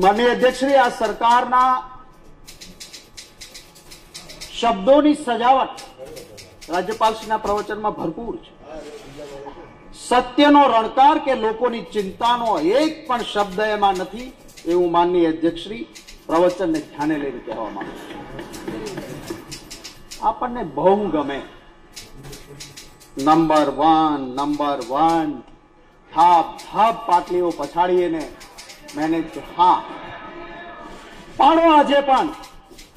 માનનીય અધ્યક્ષશ્રી, આ સરકારના શબ્દોની સજાવટ રાજ્યપાલશ્રીના પ્રવચનમાં ભરપૂર છે. સત્યનો રણકાર કે લોકોની ચિંતાનો એક પણ શબ્દ એમાં નથી, એવું માનનીય અધ્યક્ષશ્રી પ્રવચનને ધ્યાને લઈને કહેવા માંગુ છું. આપણને બહુ ગમે નંબર વન થાપ થાપ પાટલીઓ પછાડીને મેનેજ. હા, પાડો આજે પણ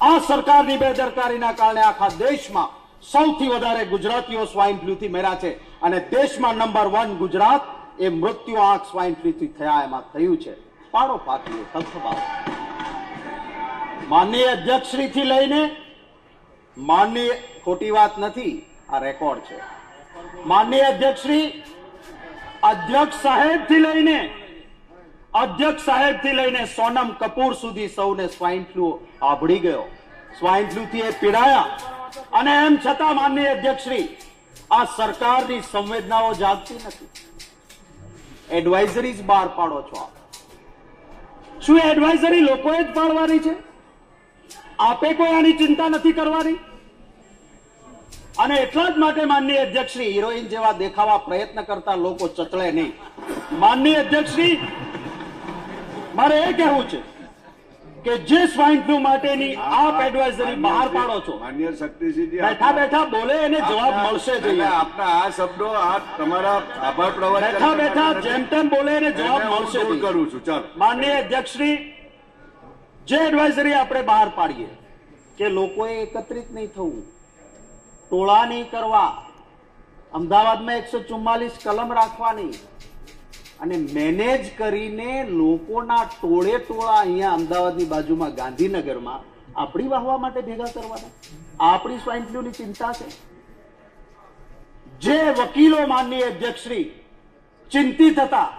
આ સરકારની બેદરકારીના કારણે આખા દેશમાં સૌથી વધારે ગુજરાતીઓ સ્વાઇન ફ્લૂથી મર્યા છે અને દેશમાં નંબર 1 ગુજરાત એ મૃત્યુ આંક સ્વાઇન ફ્લૂથી થયા એમાં થયું છે. પાડો પાટલીઓ થપથપાવો. માનનીય અધ્યક્ષશ્રીથી લઈને માનનીય, ખોટી વાત નથી, આ રેકોર્ડ છે. માનનીય અધ્યક્ષશ્રી, અધ્યક્ષ સાહેબથી લઈને સોનમ કપૂર સુધી સૌને સ્વાઇન ફ્લૂ આભળી ગયો. સ્વાઇન ફ્લૂથી એ પીડાયા અને એમ છતાં માનનીય અધ્યક્ષશ્રી આ સરકારની સંવેદનાઓ જાગતી નથી. એડવાઇઝરીઝ બહાર પાડો છો આપ. શું એડવાઇઝરી લોકોએ જ પાડવાની છે? આપે કોઈ આની ચિંતા નથી કરવાની? અને એટલા જ માટે માનનીય અધ્યક્ષશ્રી, હિરોઈન જેવા દેખાવા પ્રયત્ન કરતા લોકો ચચળે નહીં. માનનીય અધ્યક્ષશ્રી, મારે એ કહેવું છે કે જે સ્વાઇન ફ્લૂ માટેની આપ એડવાઇઝરી બહાર પાડો છો, માન્ય શક્તિસિંહજી, બેઠા બેઠા બોલે એને જવાબ મળશે જોઈએ. આપના આ શબ્દો, આ તમારા આભાર પ્રવચન બેઠા બેઠા જેમ તેમ બોલે એને જવાબ મળશે દૂર જોઈએ. કરું છું. ચાલો. માનનીય અધ્યક્ષશ્રી, જે એડવાઇઝરી આપણે બહાર પાડીએ કે લોકોએ એકત્રિત નહીં થવું, ટોળા નહીં કરવા, અમદાવાદમાં 144 કલમ રાખવાની અને મેનેજ કરીને લોકોના ટોળે ટોળા અહીંયા અમદાવાદની બાજુમાં ગાંધીનગરમાં આપણી વાહવા માટે ભેગા કરવાના, આપણી સ્વાઇન ફ્લૂની ચિંતા છે. જે વકીલો માનનીય અધ્યક્ષશ્રી ચિંતિત હતા,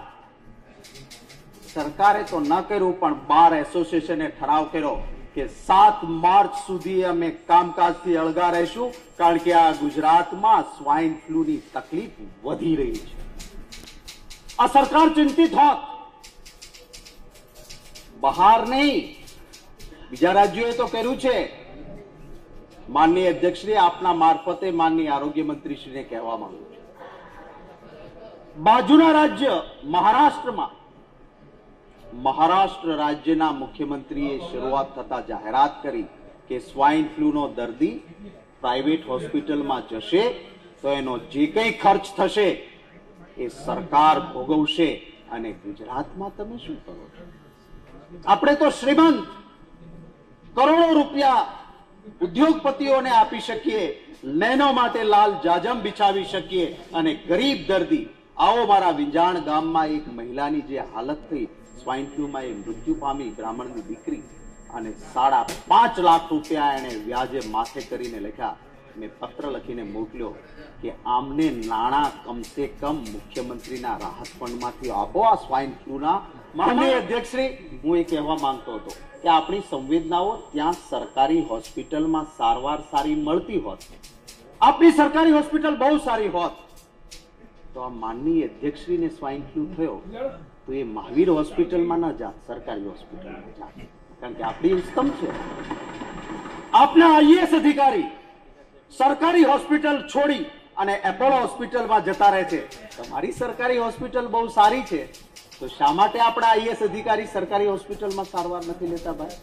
સરકારે તો ન કર્યું પણ બાર એસોસિએશને ઠરાવ કર્યો કે 7 માર્ચ સુધી અમે કામકાજથી અળગા રહીશું, કારણ કે આ ગુજરાતમાં સ્વાઇન ફ્લૂની તકલીફ વધી રહી છે. આ સરકાર ચિંતિત હોત, બહાર નહીં, બીજા રાજ્યોએ તો કર્યું છે. માનનીય અધ્યક્ષશ્રી, આપના મારફતે માનનીય આરોગ્ય મંત્રીશ્રીને કહેવા માંગુ છું, બાજુના રાજ્ય મહારાષ્ટ્રમાં મહારાષ્ટ્ર રાજ્યના મુખ્યમંત્રીએ શરૂઆત થતા જાહેરાત કરી કે સ્વાઇન ફ્લૂનો દર્દી પ્રાઇવેટ હોસ્પિટલમાં જશે તો એનો જે કંઈ ખર્ચ થશે એ સરકાર ભોગવશે. અને ગુજરાતમાં તમે શું કરો છો? આપણે તો શ્રીમંત, કરોડો રૂપિયા ઉદ્યોગપતિઓને આપી શકીએ, લેનો માટે લાલ જાજમ બિછાવી શકીએ, અને ગરીબ દર્દી, આવો મારા વિંજાણ ગામમાં એક મહિલાની જે હાલત થઈ સ્વાઇન ફ્લૂમાં, એ મૃત્યુ પામી, બ્રાહ્મણની દીકરી, અને 5.5 લાખ રૂપિયા એને વ્યાજે માથે કરીને લખ્યા. મેં પત્ર લખીને મોકલ્યો કે આમને નાણાં કમસે કમ મુખ્યમંત્રીના રાહત ફંડમાંથી આપો આ સ્વાઇન ફ્લૂના. માનનીય અધ્યક્ષશ્રી, હું એ કહેવા માંગતો હતો કે આપણી સંવેદનાઓ ત્યાં સરકારી હોસ્પિટલમાં સારવાર સારી મળતી હોત, આપણી સરકારી હોસ્પિટલ બહુ સારી હોત, તો આ માનનીય અધ્યક્ષશ્રીને સ્વાઇન ફ્લૂ થયો તો એ મહાવીર હોસ્પિટલમાં ન જાત, સરકારી હોસ્પિટલમાં જાત, કારણ કે આપણી ઉત્તમ છે. આપના આઈએએસ અધિકારી સરકારી હોસ્પિટલ છોડી અને એપોલો હોસ્પિટલમાં જતા રહે છે. તમારી સરકારી હોસ્પિટલ બહુ સારી છે, તો શા માટે આપણા આઈએએસ અધિકારી સરકારી હોસ્પિટલમાં સારવાર નથી લેતા ભાઈ?